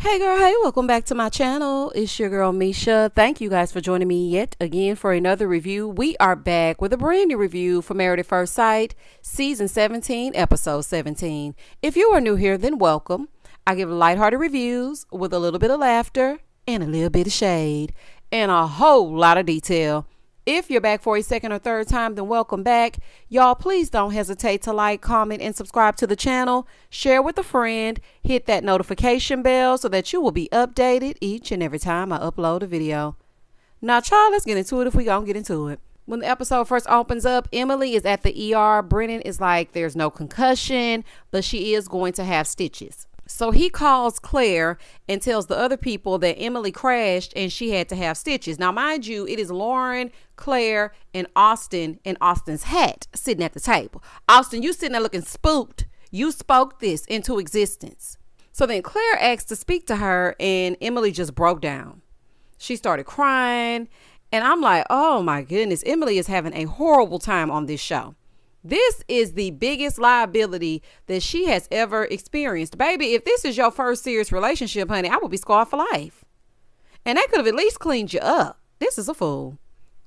Hey girl, hey, welcome back to my channel. It's your girl Misha. Thank you guys for joining me yet again for another review. We are back with a brand new review for Married at First Sight, Season 17, Episode 17. If you are new here, then welcome. I give lighthearted reviews with a little bit of laughter and a little bit of shade and a whole lot of detail. If you're back for a second or third time, then welcome back. Y'all, please don't hesitate to like, comment, and subscribe to the channel. Share with a friend. Hit that notification bell so that you will be updated each and every time I upload a video. Now, child, let's get into it if we gonna get into it. When the episode first opens up, Emily is at the ER. Brennan is like, there's no concussion, but she is going to have stitches. So he calls Claire and tells the other people that Emily crashed and she had to have stitches. Now, mind you, it is Lauren, Claire, and Austin in Austin's hat sitting at the table. Austin, you sitting there looking spooked. You spoke this into existence. So then Claire asked to speak to her and Emily just broke down. She started crying and I'm like, oh my goodness, Emily is having a horrible time on this show. This is the biggest liability that she has ever experienced. Baby, if this is your first serious relationship, honey, I would be scarred for life. And they could have at least cleaned you up. This is a fool.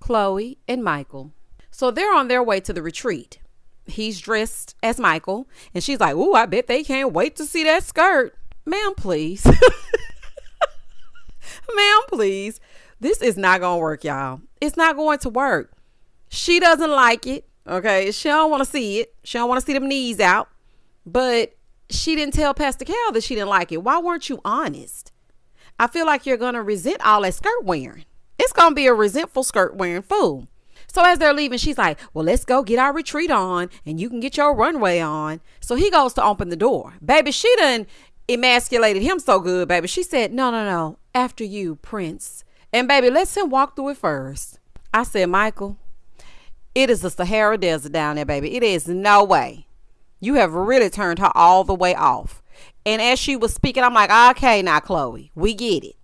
Chloe and Michael. So they're on their way to the retreat. He's dressed as Michael. And she's like, ooh, I bet they can't wait to see that skirt. Ma'am, please. Ma'am, please. This is not going to work, y'all. It's not going to work. She doesn't like it. Okay, she don't want to see it. She don't want to see them knees out. But she didn't tell Pastor Cal that she didn't like it. Why weren't you honest? I feel like you're going to resent all that skirt wearing. It's going to be a resentful skirt wearing fool. So as they're leaving, she's like, well, let's go get our retreat on and you can get your runway on. So he goes to open the door. Baby, she done emasculated him so good, baby. She said, no. After you, Prince. And baby, let's him walk through it first. I said, Michael, it is the Sahara Desert down there, baby. It is no way. You have really turned her all the way off. And as she was speaking, I'm like, okay, now, Chloe, we get it.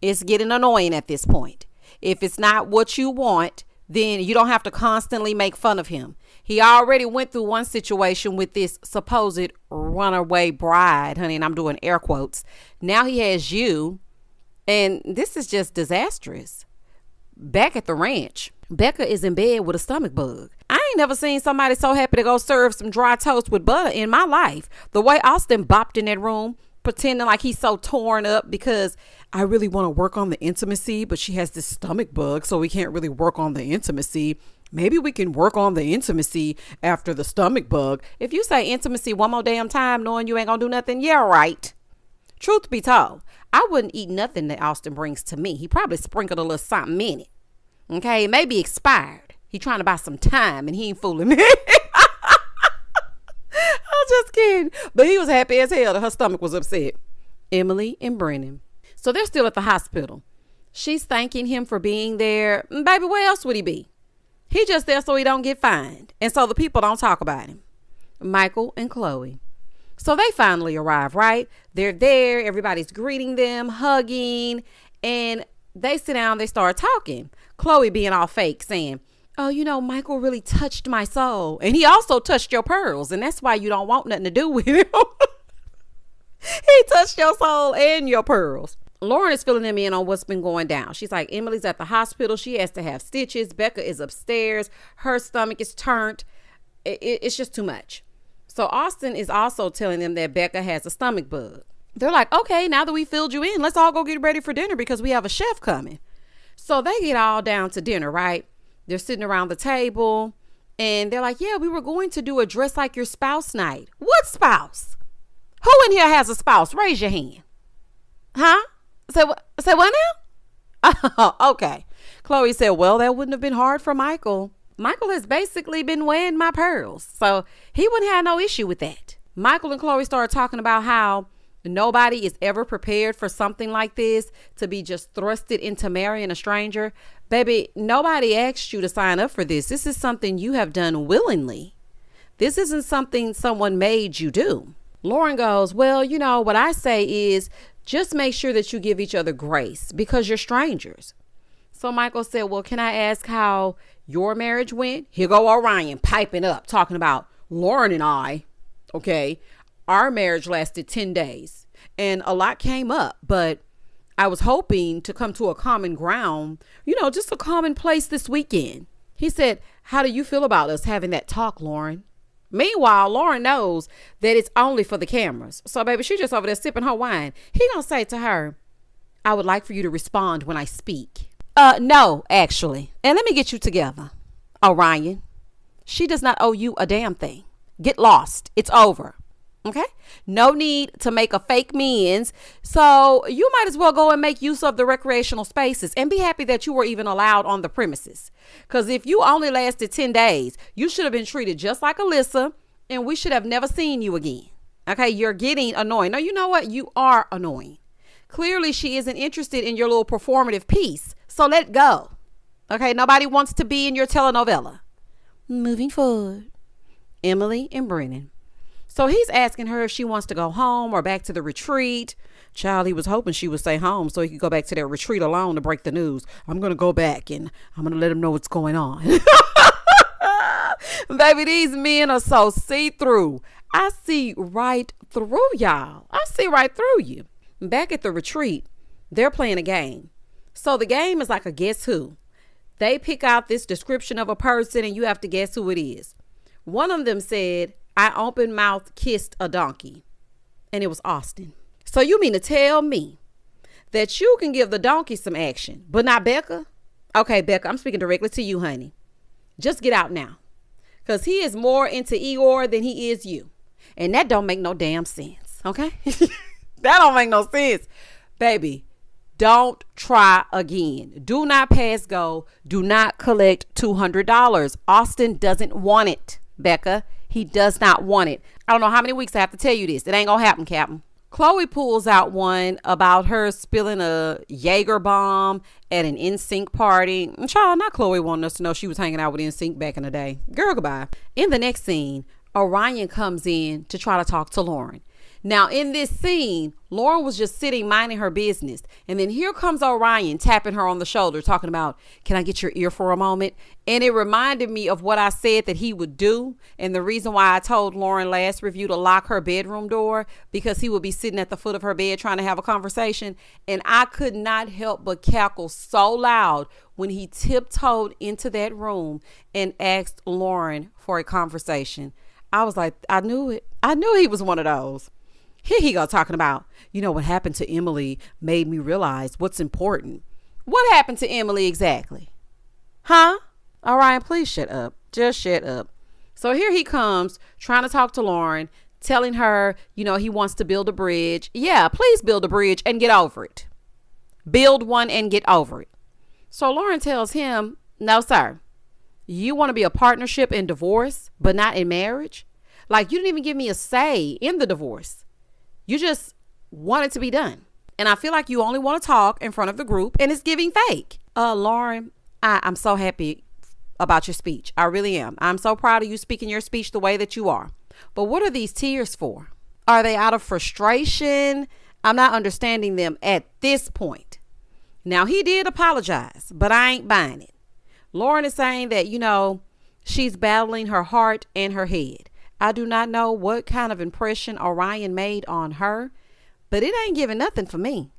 It's getting annoying at this point. If it's not what you want, then you don't have to constantly make fun of him. He already went through one situation with this supposed runaway bride, honey, and I'm doing air quotes. Now he has you, and this is just disastrous. Back at the ranch, Becca is in bed with a stomach bug. I ain't never seen somebody so happy to go serve some dry toast with butter in my life. The way Austin bopped in that room, pretending like he's so torn up because I really want to work on the intimacy, but she has this stomach bug, so we can't really work on the intimacy. Maybe we can work on the intimacy after the stomach bug. If you say intimacy one more damn time knowing you ain't gonna do nothing, yeah, right. Truth be told, I wouldn't eat nothing that Austin brings to me. He probably sprinkled a little something in it. Okay, it may be expired. He trying to buy some time and he ain't fooling me. I'm just kidding. But he was happy as hell that her stomach was upset. Emily and Brennan. So they're still at the hospital. She's thanking him for being there. Baby, where else would he be? He just there so he don't get fined. And so the people don't talk about him. Michael and Chloe. So they finally arrive, right? They're there. Everybody's greeting them, hugging. And they sit down. They start talking. Chloe being all fake saying, oh, you know, Michael really touched my soul. And he also touched your pearls. And that's why you don't want nothing to do with him. He touched your soul and your pearls. Lauren is filling them in on what's been going down. She's like, Emily's at the hospital. She has to have stitches. Becca is upstairs. Her stomach is turned. It's just too much. So Austin is also telling them that Becca has a stomach bug. They're like, okay, now that we filled you in, let's all go get ready for dinner because we have a chef coming. So they get all down to dinner, right? They're sitting around the table and they're like, yeah, we were going to do a dress like your spouse night. What spouse? Who in here has a spouse? Raise your hand. Huh? Say what now? Oh, okay. Chloe said, well, that wouldn't have been hard for Michael. Michael has basically been wearing my pearls, so he wouldn't have no issue with that. Michael and Chloe started talking about how nobody is ever prepared for something like this, to be just thrusted into marrying a stranger. Baby, nobody asked you to sign up for this. This is something you have done willingly. This isn't something someone made you do. Lauren goes, well, you know, what I say is just make sure that you give each other grace because you're strangers. So Michael said, well, can I ask how your marriage went? Here go Orion piping up, talking about Lauren and I. Okay. Our marriage lasted 10 days and a lot came up, but I was hoping to come to a common ground, just a common place this weekend. He said, how do you feel about us having that talk, Lauren? Meanwhile, Lauren knows that it's only for the cameras. So, baby, she just over there sipping her wine. He gonna say to her, I would like for you to respond when I speak. No, actually. And let me get you together, Orion. She does not owe you a damn thing. Get lost. It's over. Okay? No need to make a fake amends. So you might as well go and make use of the recreational spaces and be happy that you were even allowed on the premises. Because if you only lasted 10 days, you should have been treated just like Alyssa, and we should have never seen you again. Okay? You're getting annoying. No, you know what? You are annoying. Clearly, she isn't interested in your little performative piece. So let go. Okay? Nobody wants to be in your telenovela. Moving forward. Emily and Brennan. So he's asking her if she wants to go home or back to the retreat. Child, he was hoping she would stay home so he could go back to their retreat alone to break the news. I'm going to go back and I'm going to let him know what's going on. Baby, these men are so see-through. I see right through y'all. I see right through you. Back at the retreat, they're playing a game. So the game is like a guess who. They pick out this description of a person and you have to guess who it is. One of them said, I open mouth kissed a donkey. And it was Austin. So you mean to tell me that you can give the donkey some action, but not Becca? Okay, Becca, I'm speaking directly to you, honey. Just get out now. Because he is more into Eeyore than he is you. And that don't make no damn sense. Okay? That don't make no sense. Baby, don't try again. Do not pass go. Do not collect $200. Austin doesn't want it, Becca. He does not want it. I don't know how many weeks I have to tell you this. It ain't gonna happen, Captain. Chloe pulls out one about her spilling a Jaeger bomb at an NSYNC party. And child, not Chloe wanting us to know she was hanging out with NSYNC back in the day. Girl, goodbye. In the next scene, Orion comes in to try to talk to Lauren. Now, in this scene, Lauren was just sitting minding her business. And then here comes Orion tapping her on the shoulder, talking about, can I get your ear for a moment? And it reminded me of what I said that he would do. And the reason why I told Lauren last review to lock her bedroom door, because he would be sitting at the foot of her bed trying to have a conversation. And I could not help but cackle so loud when he tiptoed into that room and asked Lauren for a conversation. I was like, I knew it. I knew he was one of those. Here he go talking about, what happened to Emily made me realize what's important. What happened to Emily exactly? Huh? Orion, please shut up. Just shut up. So here he comes trying to talk to Lauren, telling her, he wants to build a bridge. Yeah, please build a bridge and get over it. Build one and get over it. So Lauren tells him, no, sir. You want to be a partnership in divorce, but not in marriage? Like, you didn't even give me a say in the divorce. You just want it to be done. And I feel like you only want to talk in front of the group and it's giving fake. Lauren, I'm so happy about your speech. I really am. I'm so proud of you speaking your speech the way that you are. But what are these tears for? Are they out of frustration? I'm not understanding them at this point. Now, he did apologize, but I ain't buying it. Lauren is saying that, she's battling her heart and her head. I do not know what kind of impression Orion made on her, but it ain't giving nothing for me.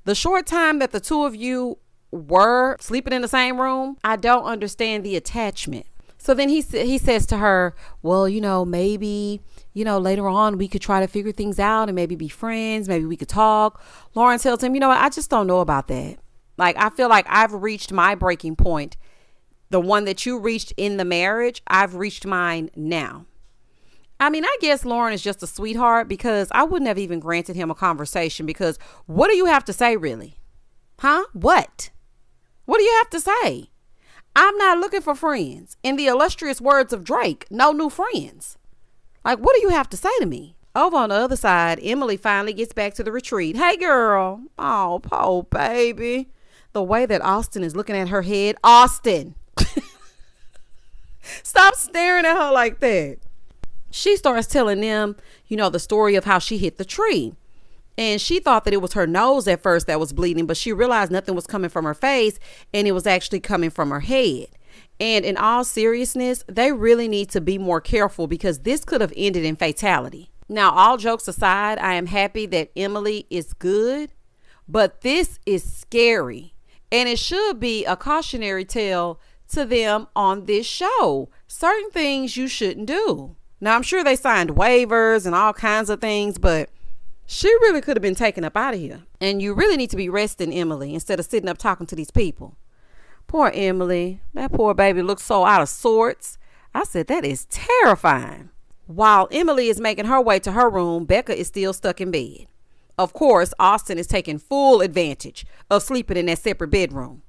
The short time that the two of you were sleeping in the same room, I don't understand the attachment. So then he says to her, well, maybe, later on we could try to figure things out and maybe be friends. Maybe we could talk. Lauren tells him, what? I just don't know about that. Like, I feel like I've reached my breaking point. The one that you reached in the marriage, I've reached mine now. I mean, I guess Lauren is just a sweetheart because I wouldn't have even granted him a conversation because what do you have to say really? Huh? What? What do you have to say? I'm not looking for friends. In the illustrious words of Drake, no new friends. Like, what do you have to say to me? Over on the other side, Emily finally gets back to the retreat. Hey, girl. Oh, poor baby. The way that Austin is looking at her head. Austin. Stop staring at her like that. She starts telling them, the story of how she hit the tree. And she thought that it was her nose at first that was bleeding, but she realized nothing was coming from her face and it was actually coming from her head. And in all seriousness, they really need to be more careful because this could have ended in fatality. Now, all jokes aside, I am happy that Emily is good, but this is scary. And it should be a cautionary tale to them on this show. Certain things you shouldn't do. Now, I'm sure they signed waivers and all kinds of things, but she really could have been taken up out of here. And you really need to be resting Emily instead of sitting up talking to these people. Poor Emily. That poor baby looks so out of sorts. I said, that is terrifying. While Emily is making her way to her room, Becca is still stuck in bed. Of course, Austin is taking full advantage of sleeping in that separate bedroom.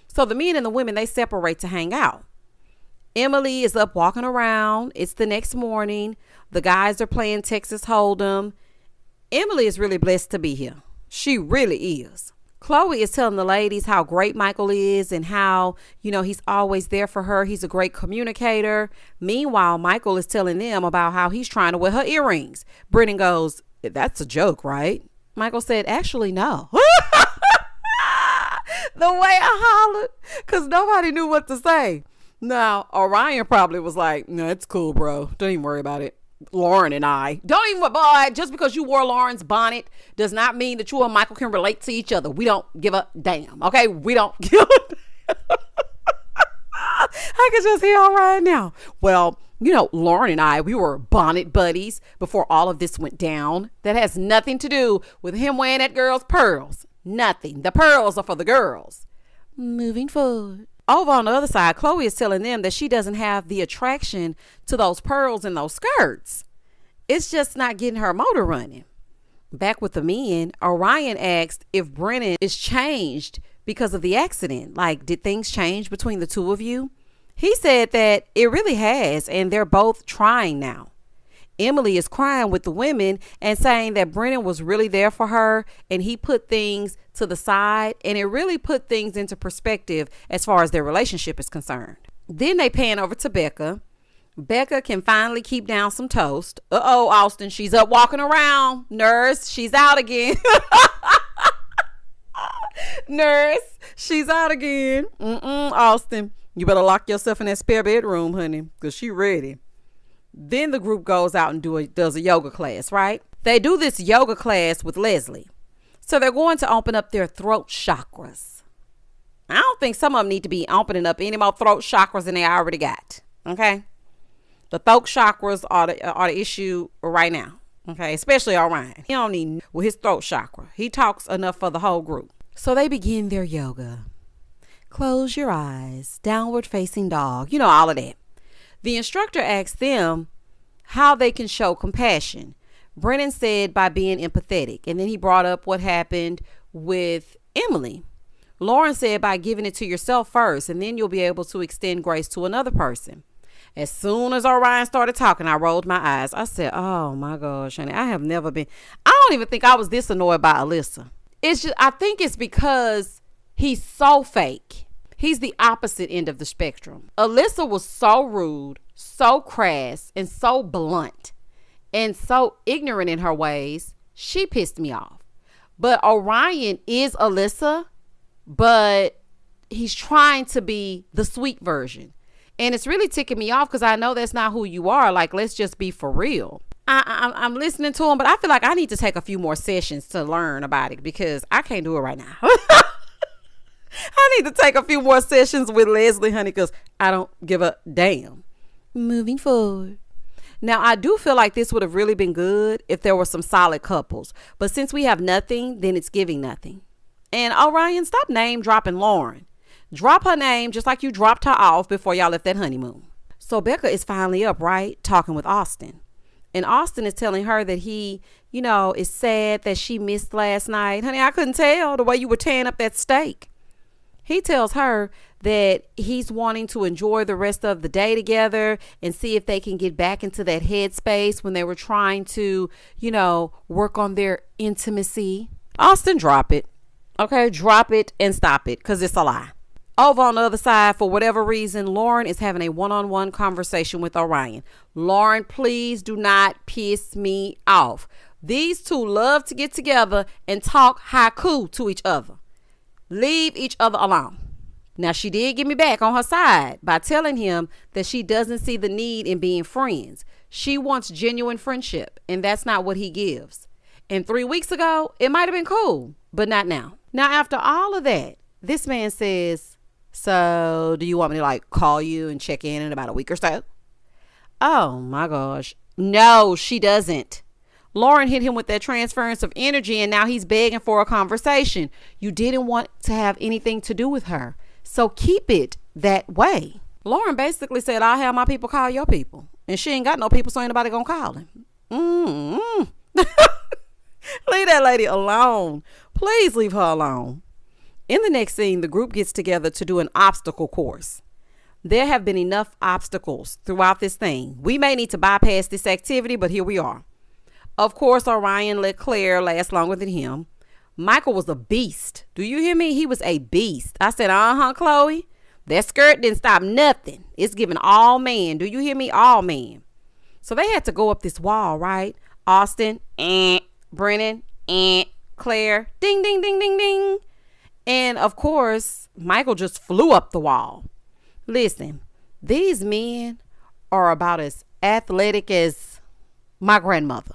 So the men and the women, they separate to hang out. Emily is up walking around. It's the next morning. The guys are playing Texas Hold'em. Emily is really blessed to be here. She really is. Chloe is telling the ladies how great Michael is and how, he's always there for her. He's a great communicator. Meanwhile, Michael is telling them about how he's trying to wear her earrings. Brennan goes, that's a joke, right? Michael said, actually, no. The way I hollered, because nobody knew what to say. Now, Orion probably was like, no, it's cool, bro. Don't even worry about it. Lauren and I. Don't even, boy, just because you wore Lauren's bonnet does not mean that you and Michael can relate to each other. We don't give a damn, okay? We don't give a damn. I can just hear Orion now. Well, Lauren and I, we were bonnet buddies before all of this went down. That has nothing to do with him wearing that girl's pearls. Nothing. The pearls are for the girls. Moving forward. Over on the other side, Chloe is telling them that she doesn't have the attraction to those pearls and those skirts. It's just not getting her motor running. Back with the men, Orion asked if Brennan is changed because of the accident. Like, did things change between the two of you? He said that it really has, and they're both trying now. Emily is crying with the women and saying that Brennan was really there for her and he put things to the side, and it really put things into perspective as far as their relationship is concerned. Then they pan over to Becca. Becca can finally keep down some toast. Austin, she's up walking around. Nurse, she's out again. Nurse, she's out again. Austin, you better lock yourself in that spare bedroom, honey, because she ready. Then the group goes out and does a yoga class, right? They do this yoga class with Leslie. So they're going to open up their throat chakras. I don't think some of them need to be opening up any more throat chakras than they already got. Okay? The throat chakras are the issue right now. Okay? Especially Orion. He don't need with his throat chakra. He talks enough for the whole group. So they begin their yoga. Close your eyes. Downward facing dog. All of that. The instructor asked them how they can show compassion. Brennan said by being empathetic. And then he brought up what happened with Emily. Lauren said by giving it to yourself first, and then you'll be able to extend grace to another person. As soon as Orion started talking, I rolled my eyes. I said, oh my gosh, honey, I don't even think I was this annoyed by Alyssa. I think it's because he's so fake. He's the opposite end of the spectrum. Alyssa was so rude, so crass, and so blunt, and so ignorant in her ways. She pissed me off. But Orion is Alyssa, but he's trying to be the sweet version. And it's really ticking me off because I know that's not who you are. Like, let's just be for real. I'm listening to him, but I feel like I need to take a few more sessions to learn about it because I can't do it right now. I need to take a few more sessions with Leslie, honey, because I don't give a damn. Moving forward. Now, I do feel like this would have really been good if there were some solid couples. But since we have nothing, then it's giving nothing. And Orion, stop name dropping Lauren. Drop her name just like you dropped her off before y'all left that honeymoon. So Becca is finally up, right? Talking with Austin. And Austin is telling her that he, is sad that she missed last night. Honey, I couldn't tell the way you were tearing up that steak. He tells her that he's wanting to enjoy the rest of the day together and see if they can get back into that headspace when they were trying to, work on their intimacy. Austin, drop it. Okay, drop it and stop it because it's a lie. Over on the other side, for whatever reason, Lauren is having a one-on-one conversation with Orion. Lauren, please do not piss me off. These two love to get together and talk haiku to each other. Leave each other alone. Now, she did get me back on her side by telling him that she doesn't see the need in being friends. She wants genuine friendship, and that's not what he gives. And 3 weeks ago, it might have been cool, but not now. Now, after all of that, this man says, so do you want me to like call you and check in about a week or so? Oh my gosh. No, she doesn't. Lauren hit him with that transference of energy, and now he's begging for a conversation. You didn't want to have anything to do with her, so keep it that way. Lauren basically said, I'll have my people call your people. And she ain't got no people, so ain't nobody gonna call him. Leave that lady alone. Please leave her alone. In the next scene, the group gets together to do an obstacle course. There have been enough obstacles throughout this thing. We may need to bypass this activity, but here we are. Of course, Orion let Claire last longer than him. Michael was a beast. Do you hear me? He was a beast. I said, Chloe. That skirt didn't stop nothing. It's giving all man. Do you hear me? All man. So they had to go up this wall, right? Austin, Brennan, Claire, ding, ding, ding, ding, ding. And of course, Michael just flew up the wall. Listen, these men are about as athletic as my grandmother.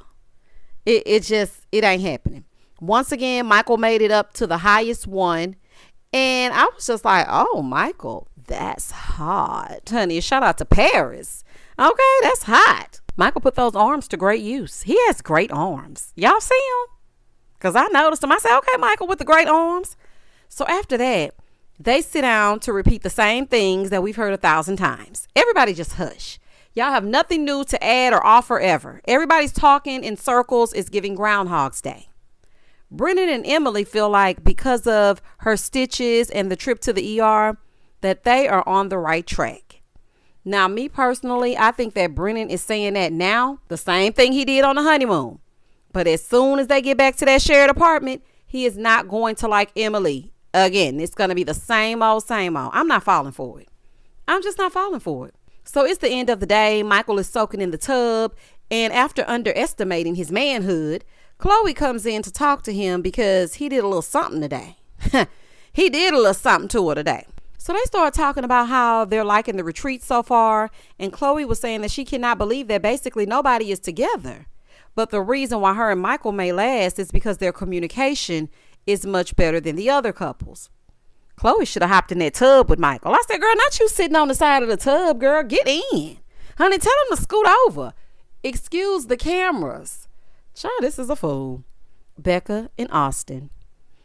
It ain't happening. Once again, Michael made it up to the highest one. And I was just like, oh, Michael, that's hot. Honey, shout out to Paris. Okay, that's hot. Michael put those arms to great use. He has great arms. Y'all see him? Because I noticed him. I said, okay, Michael with the great arms. So after that, they sit down to repeat the same things that we've heard 1,000 times. Everybody just hush. Y'all have nothing new to add or offer ever. Everybody's talking in circles. It's giving Groundhog's Day. Brennan and Emily feel like because of her stitches and the trip to the ER that they are on the right track. Now, me personally, I think that Brennan is saying that now, the same thing he did on the honeymoon. But as soon as they get back to that shared apartment, he is not going to like Emily again. It's going to be the same old, same old. I'm not falling for it. I'm just not falling for it. So it's the end of the day. Michael is soaking in the tub. And after underestimating his manhood, Chloe comes in to talk to him because he did a little something today. He did a little something to her today. So they start talking about how they're liking the retreat so far. And Chloe was saying that she cannot believe that basically nobody is together. But the reason why her and Michael may last is because their communication is much better than the other couples. Chloe should have hopped in that tub with Michael. I said, girl, not you sitting on the side of the tub, girl. Get in. Honey, tell him to scoot over. Excuse the cameras. Child, this is a fool. Becca and Austin.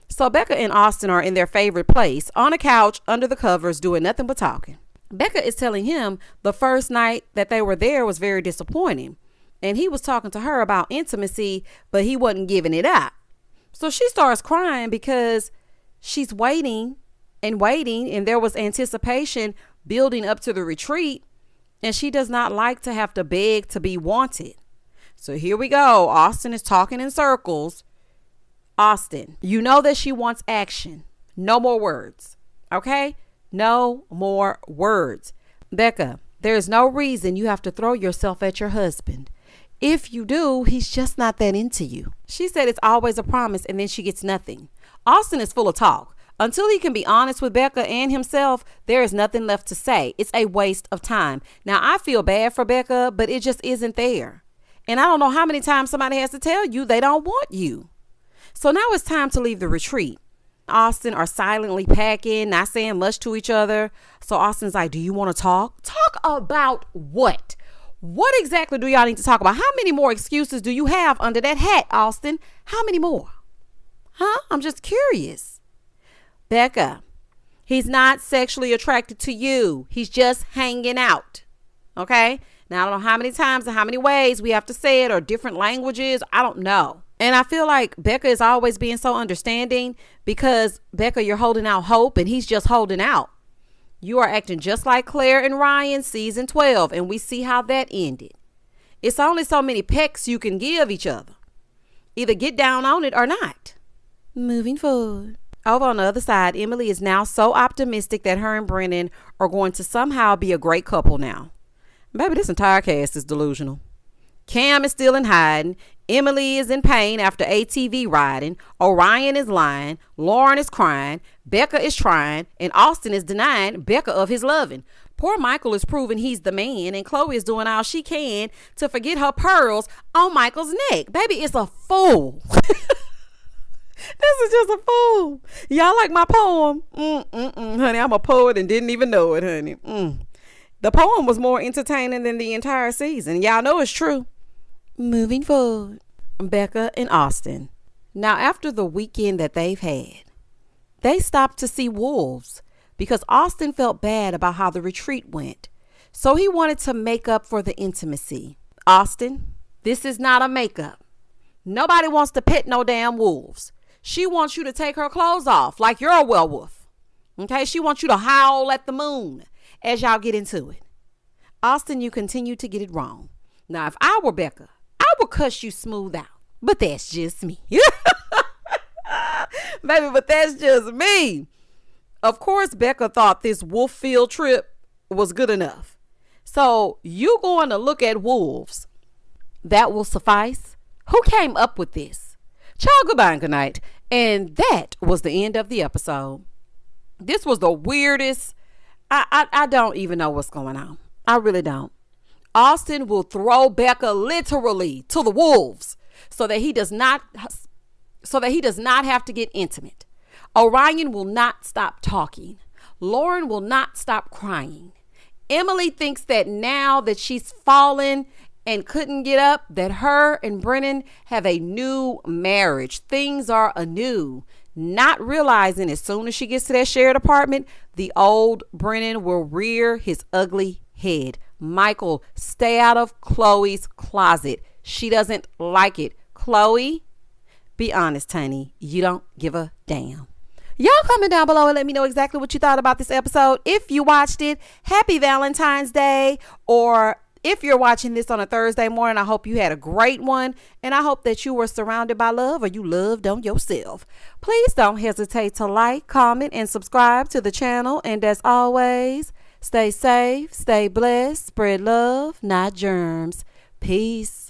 So Becca and Austin are in their favorite place on a couch under the covers doing nothing but talking. Becca is telling him the first night that they were there was very disappointing. And he was talking to her about intimacy, but he wasn't giving it up. So she starts crying because she's waiting, and there was anticipation building up to the retreat, and she does not like to have to beg to be wanted. So here we go. Austin is talking in circles. Austin, you know that she wants action. No more words. Okay? No more words. Becca, there is no reason you have to throw yourself at your husband. If you do, he's just not that into you. She said it's always a promise, and then she gets nothing. Austin is full of talk. Until he can be honest with Becca and himself, there is nothing left to say. It's a waste of time. Now, I feel bad for Becca, but it just isn't there. And I don't know how many times somebody has to tell you they don't want you. So now it's time to leave the retreat. Austin are silently packing, not saying much to each other. So Austin's like, do you want to talk? Talk about what? What exactly do y'all need to talk about? How many more excuses do you have under that hat, Austin? How many more? Huh? I'm just curious. Becca, he's not sexually attracted to you. He's just hanging out. Okay? Now, I don't know how many times and how many ways we have to say it or different languages. I don't know. And I feel like Becca is always being so understanding because, Becca, you're holding out hope and he's just holding out. You are acting just like Claire and Ryan season 12, and we see how that ended. It's only so many pecks you can give each other. Either get down on it or not. Moving forward. Over on the other side, Emily is now so optimistic that her and Brennan are going to somehow be a great couple now. Baby, this entire cast is delusional. Cam is still in hiding. Emily is in pain after ATV riding. Orion is lying. Lauren is crying. Becca is trying. And Austin is denying Becca of his loving. Poor Michael is proving he's the man. And Chloe is doing all she can to forget her pearls on Michael's neck. Baby, it's a fool. This is just a fool. Y'all like my poem? Honey, I'm a poet and didn't even know it, honey. The poem was more entertaining than the entire season. Y'all know it's true. Moving forward, Becca and Austin. Now, after the weekend that they've had, they stopped to see wolves because Austin felt bad about how the retreat went. So he wanted to make up for the intimacy. Austin, this is not a makeup. Nobody wants to pet no damn wolves. She wants you to take her clothes off like you're a werewolf. Okay, she wants you to howl at the moon as y'all get into it. Austin, you continue to get it wrong. Now, if I were Becca, I would cuss you smooth out. But that's just me. Baby, but that's just me. Of course, Becca thought this wolf field trip was good enough. So you going to look at wolves. That will suffice. Who came up with this? Ciao, goodbye, and good night. And that was the end of the episode. This was the weirdest. I don't even know what's going on. I really don't. Austin will throw Becca literally to the wolves so that he does not have to get intimate. Orion will not stop talking. Lauren will not stop crying. Emily thinks that now that she's fallen and couldn't get up, that her and Brennan have a new marriage. Things are anew. Not realizing as soon as she gets to that shared apartment, the old Brennan will rear his ugly head. Michael, stay out of Chloe's closet. She doesn't like it. Chloe, be honest, honey. You don't give a damn. Y'all comment down below and let me know exactly what you thought about this episode. If you watched it, happy Valentine's Day. Or if you're watching this on a Thursday morning, I hope you had a great one. And I hope that you were surrounded by love or you loved on yourself. Please don't hesitate to like, comment, and subscribe to the channel. And as always, stay safe, stay blessed, spread love, not germs. Peace.